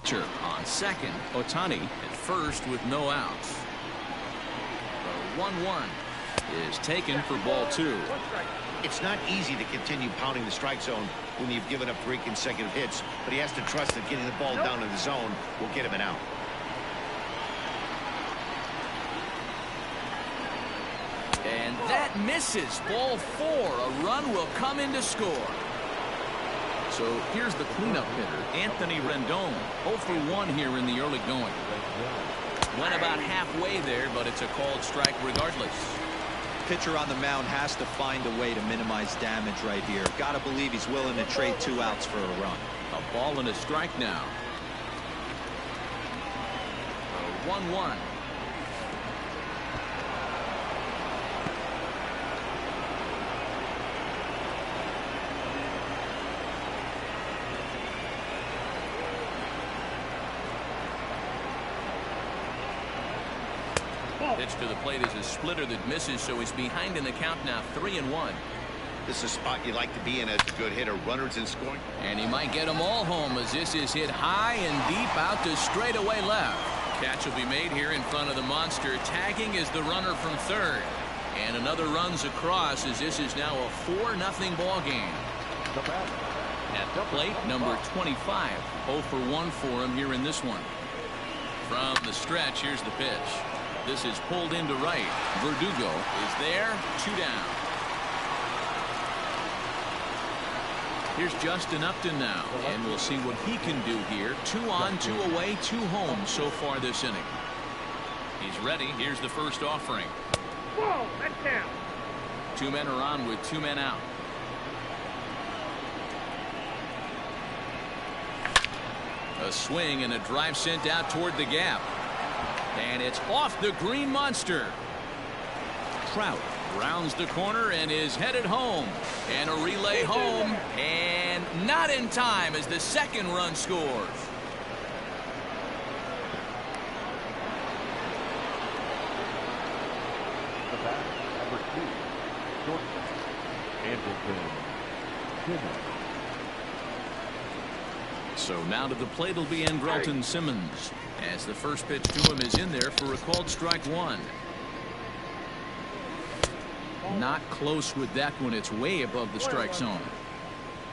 pitcher. On second, Ohtani at first with no outs. The 1-1 is taken for ball 2. It's not easy to continue pounding the strike zone when you've given up 3 consecutive hits, but he has to trust that getting the ball down in the zone will get him an out. And that misses. Ball 4. A run will come in to score. So here's the cleanup hitter, Anthony Rendon. 0 for 1 here in the early going. Went about halfway there, but it's a called strike regardless. Pitcher on the mound has to find a way to minimize damage right here. Got to believe he's willing to trade 2 outs for a run. A ball and a strike now. 1-1. Pitch to the plate is a splitter that misses, so he's behind in the count now. 3-1. This is a spot you like to be in as a good hitter. Runners in scoring. And he might get them all home as this is hit high and deep out to straightaway left. Catch will be made here in front of the monster. Tagging is the runner from third. And another runs across as this is now a 4-0 ball game. At the plate, number 25. 0 for 1 for him here in this one. From the stretch, here's the pitch. This is pulled into right. Verdugo is there. 2 down. Here's Justin Upton now, and we'll see what he can do here. 2 on, 2 away, 2 home so far this inning. He's ready. Here's the first offering. Whoa, that's down. 2 men are on with 2 men out. A swing and a drive sent out toward the gap. And it's off the green monster. Trout rounds the corner and is headed home. And a relay home. And not in time as the second run scores. The bat, number 2, shortstop, So now to the plate will be Andrelton Simmons, as the first pitch to him is in there for a called strike 1. Not close with that one. It's way above the strike zone.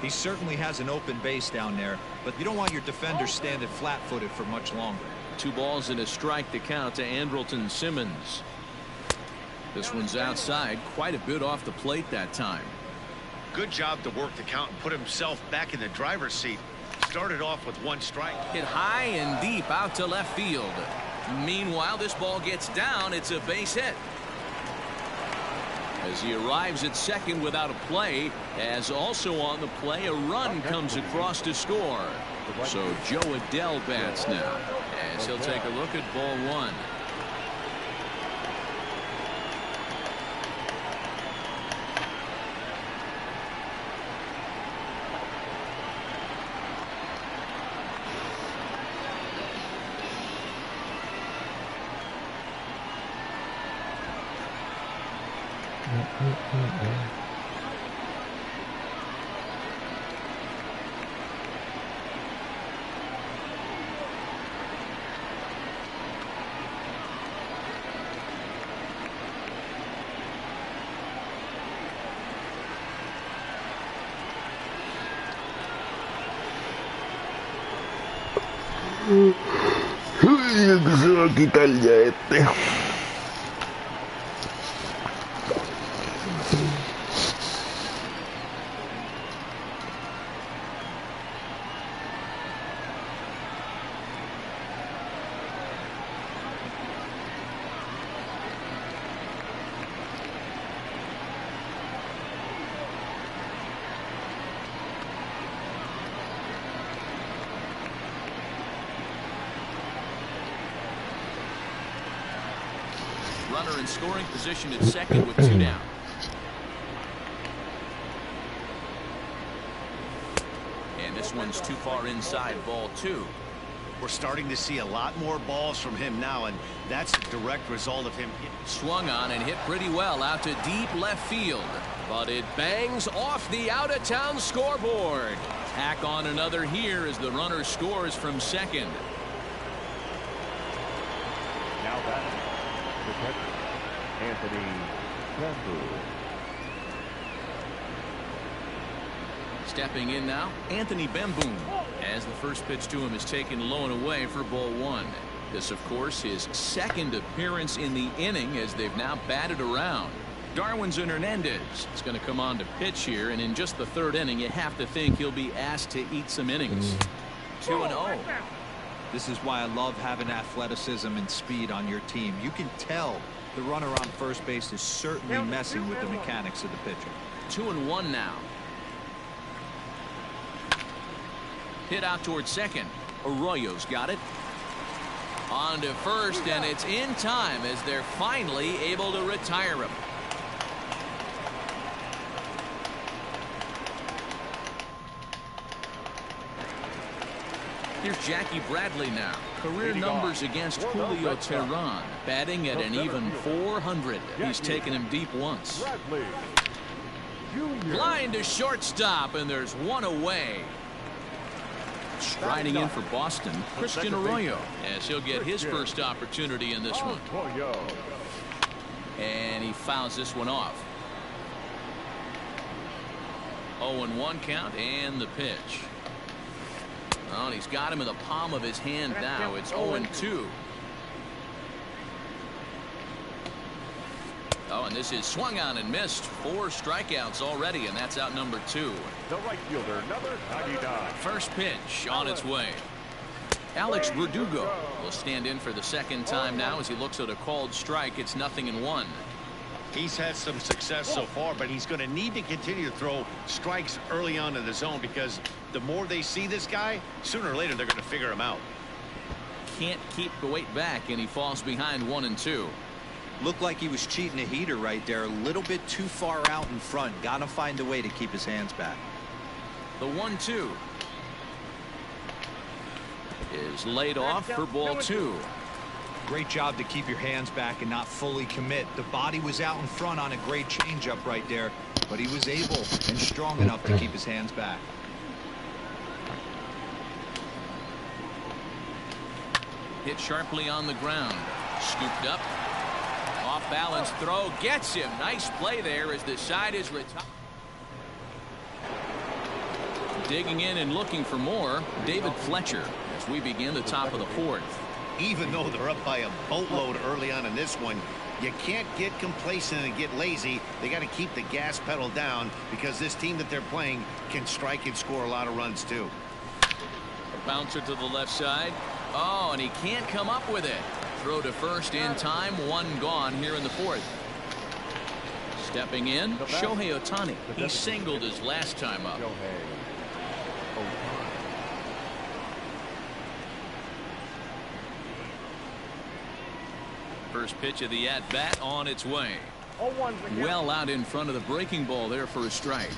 He certainly has an open base down there, but you don't want your defender standing flat-footed for much longer. 2 balls and a strike to count to Andrelton Simmons. This one's outside, quite a bit off the plate that time. Good job to work the count and put himself back in the driver's seat. Started off with 1 strike. Hit high and deep out to left field. Meanwhile, this ball gets down. It's a base hit. As he arrives at second without a play, as also on the play, a run comes across to score. So Joe Adell bats now, as he'll take a look at ball 1. Uy, que se va a quitar ya este. Runner in scoring position at second with 2 down. And this one's too far inside, ball 2. We're starting to see a lot more balls from him now, and that's a direct result of him. Swung on and hit pretty well out to deep left field. But it bangs off the out-of-town scoreboard. Tack on another here as the runner scores from second. Now batting, the catcher, Anthony Bamboo. Stepping in now, Anthony Bamboo, as the first pitch to him is taken low and away for ball one. This, of course, his second appearance in the inning as they've now batted around. Darwinson Hernandez is going to come on to pitch here, and in just the third inning, you have to think he'll be asked to eat some innings. 2-0. This is why I love having athleticism and speed on your team. You can tell the runner on first base is certainly messing with the mechanics of the pitcher. 2-1 now. Hit out towards second. Arroyo's got it. On to first, and it's in time as they're finally able to retire him. Here's Jackie Bradley now. Career numbers against Julio Teheran, batting at an even 400. He's taken him deep once. Line to shortstop, and there's one away. Striding in for Boston, Christian Arroyo, as he'll get his first opportunity in this one. And he fouls this one off. 0-1 count, and the pitch. Oh, and he's got him in the palm of his hand now. It's 0-2. Oh, and this is swung on and missed. 4 strikeouts already, and that's out number 2. The right fielder, number 99. First pitch on its way. Alex Verdugo will stand in for the second time now as he looks at a called strike. It's 0-1. He's had some success so far, but he's going to need to continue to throw strikes early on in the zone, because the more they see this guy, sooner or later they're going to figure him out. Can't keep the weight back, and he falls behind 1-2. Looked like he was cheating a heater right there. A little bit too far out in front. Got to find a way to keep his hands back. The 1-2 is laid off for ball 2. Great job to keep your hands back and not fully commit. The body was out in front on a great changeup right there, but he was able and strong enough to keep his hands back. Hit sharply on the ground. Scooped up. Off balance throw. Gets him. Nice play there as the side is retired. Digging in and looking for more, David Fletcher, as we begin the top of the 4th. Even though they're up by a boatload early on in this one, you can't get complacent and get lazy. They got to keep the gas pedal down, because this team that they're playing can strike and score a lot of runs too. A bouncer to the left side. Oh, and he can't come up with it. Throw to first in time. 1 gone here in the 4th. Stepping in, Shohei Ohtani. He singled his last time up. First pitch of the at-bat on its way. Well out in front of the breaking ball there for a strike.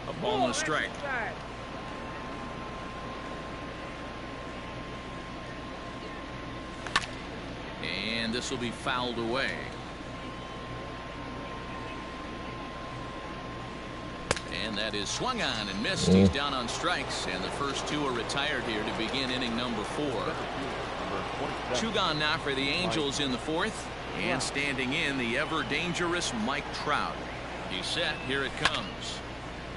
A ball and a strike. And this will be fouled away. And that is swung on and missed. He's down on strikes, and the first 2 are retired here to begin inning number 4. 2 gone now for the Angels in the 4th, and standing in, the ever dangerous Mike Trout. He's set. Here it comes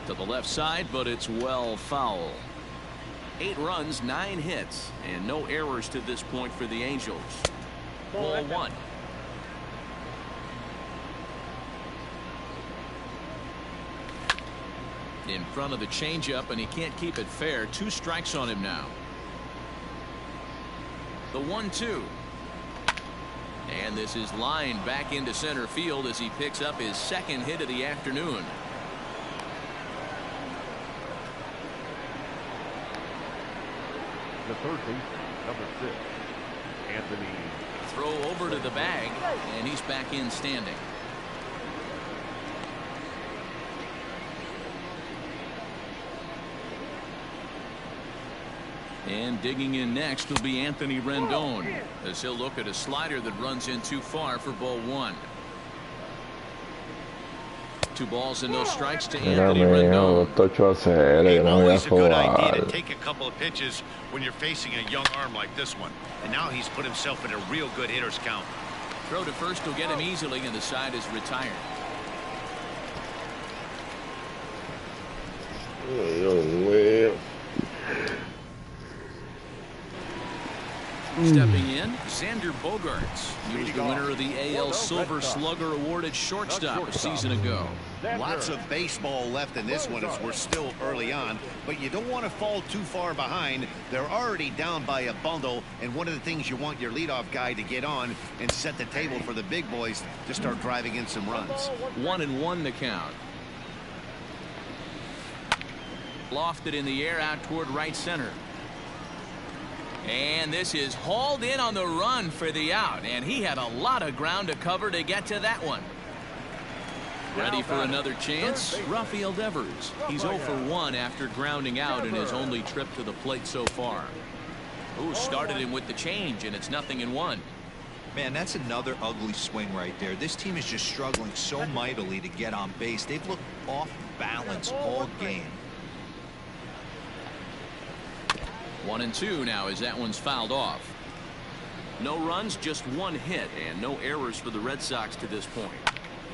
to the left side, but it's well foul. 8 runs, 9 hits, and no errors to this point for the Angels. Ball 1. In front of the changeup, and he can't keep it fair. 2 strikes on him now. The 1-2. And this is lined back into center field as he picks up his second hit of the afternoon. The third baseman, number 6, Anthony. Throw over to the bag, and he's back in standing. And digging in next will be Anthony Rendon, as he'll look at a slider that runs in too far for ball 1. 2 balls and no strikes to Anthony Rendon. 8-8, que no voy a Always a good idea to jugar. take a couple of pitches when you're facing a young arm like this one. And now he's put himself in a real good hitter's count. Throw to first will get him easily, and the side is retired. Dios mío. Stepping in, Xander Bogaerts. He was the winner of the AL Silver Slugger Award at shortstop a season ago. Lots of baseball left in this one as we're still early on, but you don't want to fall too far behind. They're already down by a bundle, and one of the things you want your leadoff guy to get on and set the table for the big boys to start driving in some runs. 1-1 the count. Lofted in the air out toward right center. And this is hauled in on the run for the out, and he had a lot of ground to cover to get to that one. Ready for another chance? Rafael Devers. He's 0 for 1 after grounding out in his only trip to the plate so far. Ooh, started him with the change, and it's 0-1. Man, that's another ugly swing right there. This team is just struggling so mightily to get on base. They've looked off balance all game. 1-2 now as that one's fouled off. No runs, just 1 hit, and no errors for the Red Sox to this point.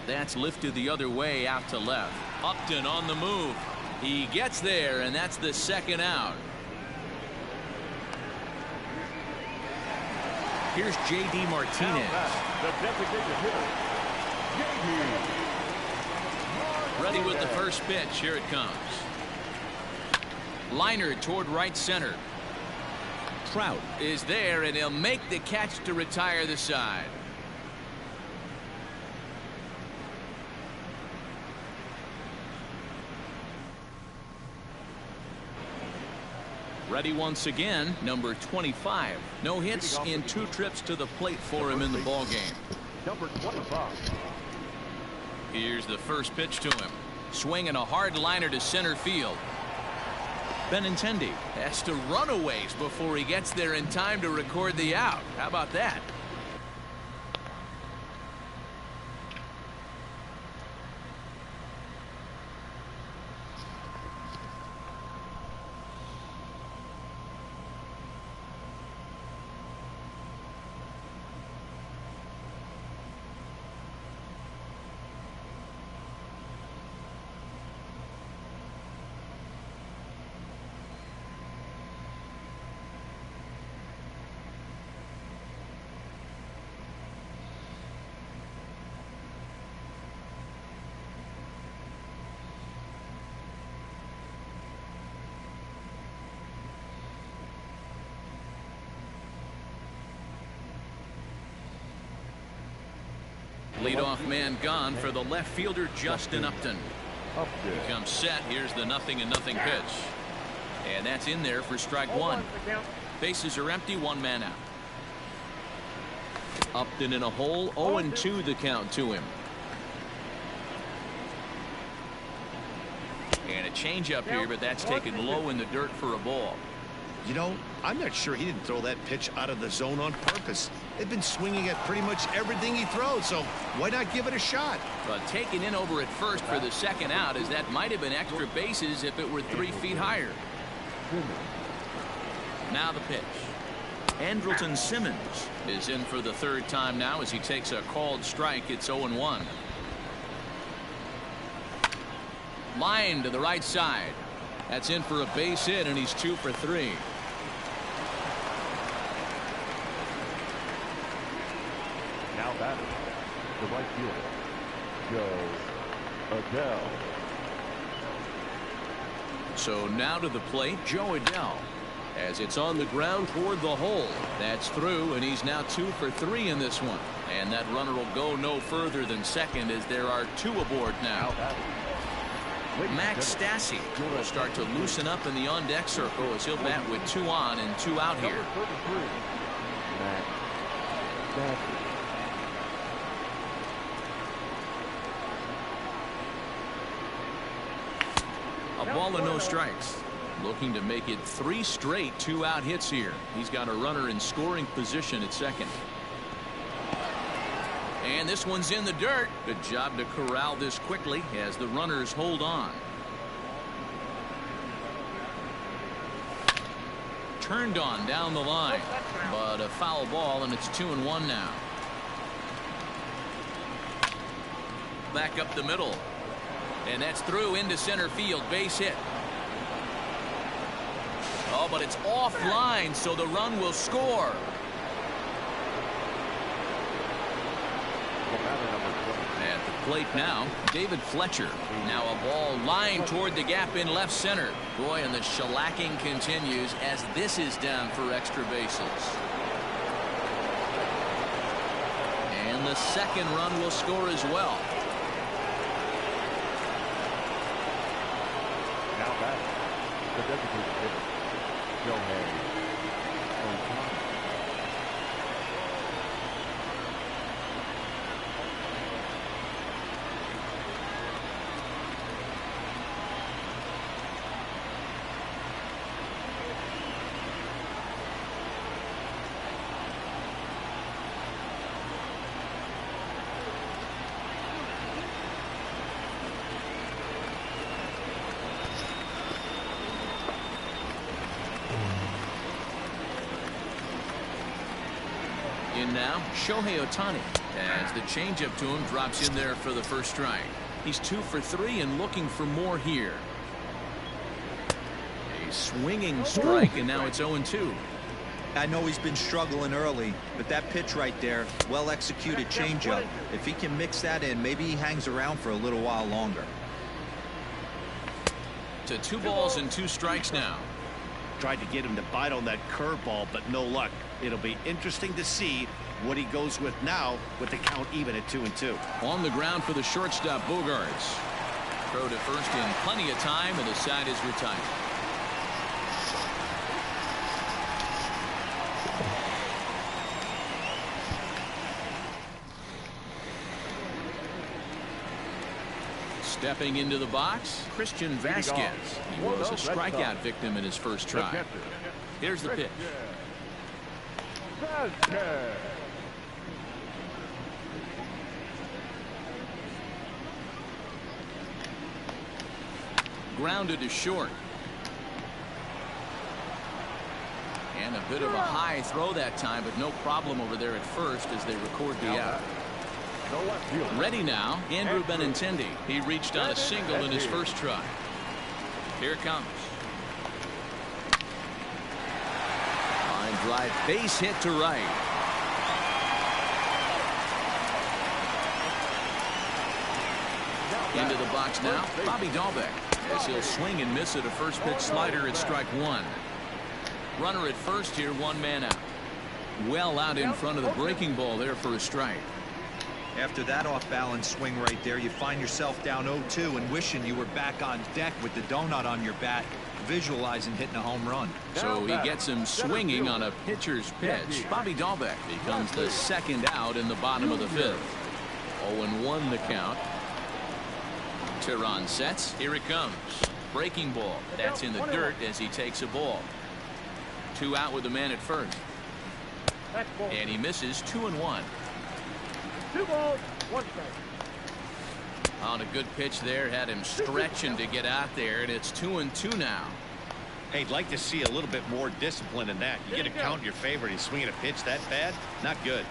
That's lifted the other way out to left. Upton on the move. He gets there, and that's the 2nd out. Here's J.D. Martinez. The designated hitter, J.D. Ready with the first pitch. Here it comes. Liner toward right center. Trout is there, and he'll make the catch to retire the side. Ready once again, number 25. No hits in 2 trips to the plate for him in the ballgame. Number 25. Here's the first pitch to him. Swinging a hard liner to center field. Benintendi has to run a ways before he gets there in time to record the out. How about that? Leadoff man gone for the left fielder, Justin Upton. He comes set. Here's the 0-0 pitch. And that's in there for strike 1. Bases are empty, 1 man out. Upton in a hole, 0-2 the count to him. And a changeup here, but that's taken low in the dirt for a ball. You know, I'm not sure he didn't throw that pitch out of the zone on purpose. They've been swinging at pretty much everything he throws, so why not give it a shot? But taken in over at first for the 2nd out, as that might have been extra bases if it were 3 feet higher. Now the pitch. Andrelton Simmons is in for the 3rd time now as he takes a called strike. It's 0-1. Line to the right side. That's in for a base hit, and he's 2 for 3. Now batting, the right fielder, Joe Adele. So now to the plate, Joe Adele. As it's on the ground toward the hole. That's through, and he's now 2 for 3 in this one. And that runner will go no further than second as there are 2 aboard now. Max Stassi will start to loosen up in the on-deck circle as he'll bat with 2 on and 2 out here. Max Stassi. A ball and no strikes. Looking to make it 3 straight 2-out hits here. He's got a runner in scoring position at second. And this one's in the dirt. Good job to corral this quickly as the runners hold on. Turned on down the line, but a foul ball, and it's 2-1 now. Back up the middle, and that's through into center field. Base hit. Oh, but it's offline, so the run will score. At the plate now, David Fletcher. Now a ball lined toward the gap in left center. Boy, and the shellacking continues as this is down for extra bases. And the second run will score as well. Now back, the designated hitter, Shohei Ohtani. In now, Shohei Ohtani, as the changeup to him drops in there for the first strike. He's 2 for 3 and looking for more here. A swinging strike, and now it's 0-2. I know he's been struggling early, but that pitch right there, well executed changeup. If he can mix that in, maybe he hangs around for a little while longer. To 2 balls and 2 strikes now. Tried to get him to bite on that curveball, but no luck. It'll be interesting to see what he goes with now with the count even at 2-2. On the ground for the shortstop, Bogarts. Throw to first in plenty of time, and the side is retired. Stepping into the box, Christian Vasquez. He was a strikeout victim in his first try. Here's the pitch. Vasquez. Grounded to short. And a bit of a high throw that time, but no problem over there at first as they record the out. Ready now, Andrew Benintendi. He reached on a single in his first try. Here it comes. Line drive, base hit to right. Into the box now, Bobby Dahlbeck, as he'll swing and miss at a first pitch slider at strike 1. Runner at first here, 1 man out. Well out in front of the breaking ball there for a strike. After that off-balance swing right there, you find yourself down 0-2 and wishing you were back on deck with the donut on your bat, visualizing hitting a home run. So he gets him swinging on a pitcher's pitch. Bobby Dahlbeck becomes the second out in the bottom of the 5th. 0-1 the count. Tehran sets. Here it comes. Breaking ball. That's in the dirt as he takes a ball. 2 out with the man at first. And he misses 2-1. 2 balls, 1 strike. On a good pitch there, had him stretching to get out there, and it's 2-2 now. Hey, I'd like to see a little bit more discipline in that. You get a count in your favor and he's swinging a pitch that bad? Not good.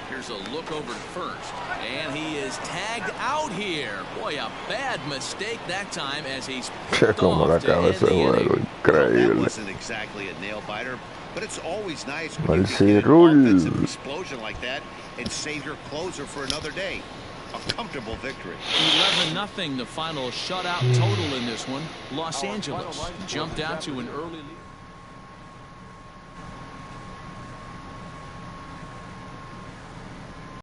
Here's a look over to first, and he is tagged out here. Boy, a bad mistake that time as he's picked off to end the inning. That wasn't exactly a nail biter, but it's always nice when you can get an offensive explosion like that and save your closer for another day. A comfortable victory. 11-0 the final shutout total in this one. Los Angeles jumped out to an early lead.